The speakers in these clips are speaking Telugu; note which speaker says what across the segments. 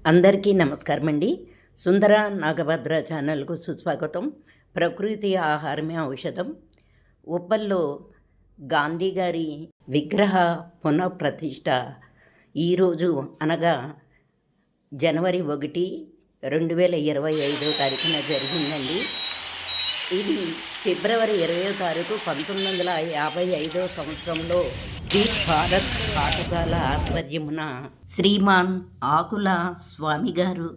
Speaker 1: అందరికీ నమస్కారం అండి. సుందర నాగభద్ర ఛానల్కు సుస్వాగతం. ప్రకృతి ఆహారమే ఔషధం. ఉప్పల్లో గాంధీ గారి విగ్రహ పునఃప్రతిష్ఠ ఈరోజు అనగా జనవరి 1, 2025 జరిగిందండి. ఇది ఫిబ్రవరి 20వ తారీఖు 1955 సంవత్సరంలో శ్రీ భారత్ పాఠశాల ఆధ్వర్యమున శ్రీమాన్ ఆకుల స్వామి గారు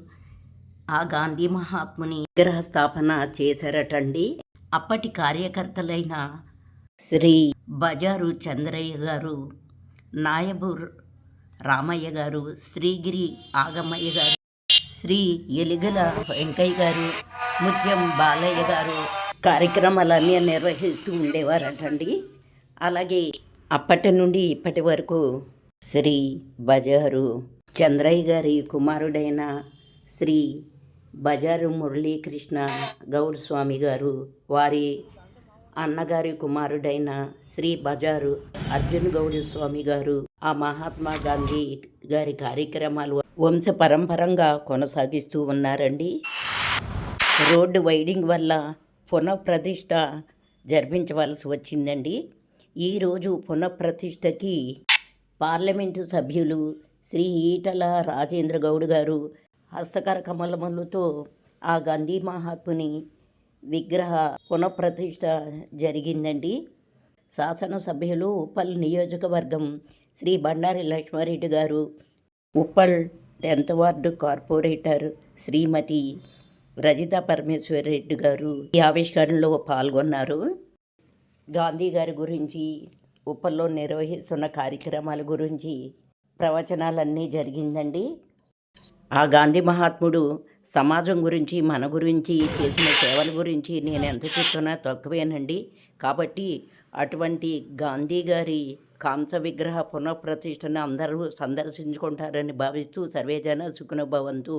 Speaker 1: ఆ గాంధీ మహాత్ముని విగ్రహ స్థాపన చేశారటండి. అప్పటి కార్యకర్తలైన శ్రీ బజారు చంద్రయ్య గారు, నాయబూర్ రామయ్య గారు, శ్రీగిరి ఆగమయ్య గారు, శ్రీ ఎలిగల వెంకయ్య గారు, ముత్యం బాలయ్య గారు కార్యక్రమాలన్నీ నిర్వహిస్తూ ఉండేవారటండి. అలాగే అప్పటి నుండి ఇప్పటి వరకు శ్రీ బజారు చంద్రయ్య గారి కుమారుడైన శ్రీ బజారు మురళీకృష్ణ గౌడ్ స్వామి గారు, వారి అన్నగారి కుమారుడైన శ్రీ బజారు అర్జున్ గౌడ్ స్వామి గారు ఆ మహాత్మా గాంధీ గారి కార్యక్రమాలు వంశ పరంపరంగా కొనసాగిస్తూ ఉన్నారండి. రోడ్డు వైడింగ్ వల్ల పునఃప్రతిష్ఠ జరిపించవలసి వచ్చిందండి. ఈరోజు పునఃప్రతిష్ఠకి పార్లమెంటు సభ్యులు శ్రీ ఈటల రాజేంద్ర గౌడ్ గారు హస్తకర కమలములతో ఆ గాంధీ మహాత్ముని విగ్రహ పునఃప్రతిష్ఠ జరిగిందండి. శాసనసభ్యులు ఉప్పల్ నియోజకవర్గం శ్రీ బండారి లక్ష్మారెడ్డి గారు, ఉప్పల్ 10th వార్డు కార్పొరేటర్ శ్రీమతి రజిత పరమేశ్వర్ రెడ్డి గారు ఈ ఆవిష్కరణలో పాల్గొన్నారు. గాంధీ గారి గురించి, ఉప్పల్లో నిర్వహిస్తున్న కార్యక్రమాల గురించి ప్రవచనాలన్నీ జరిగిందండి. ఆ గాంధీ మహాత్ముడు సమాజం గురించి, మన గురించి చేసిన సేవల గురించి నేను ఎంత చెప్తున్నా తక్కువేనండి. కాబట్టి అటువంటి గాంధీ గారి కాంస విగ్రహ పునఃప్రతిష్టను అందరూ సందర్శించుకుంటారని భావిస్తూ సర్వేజన సుఖినో భవంతు.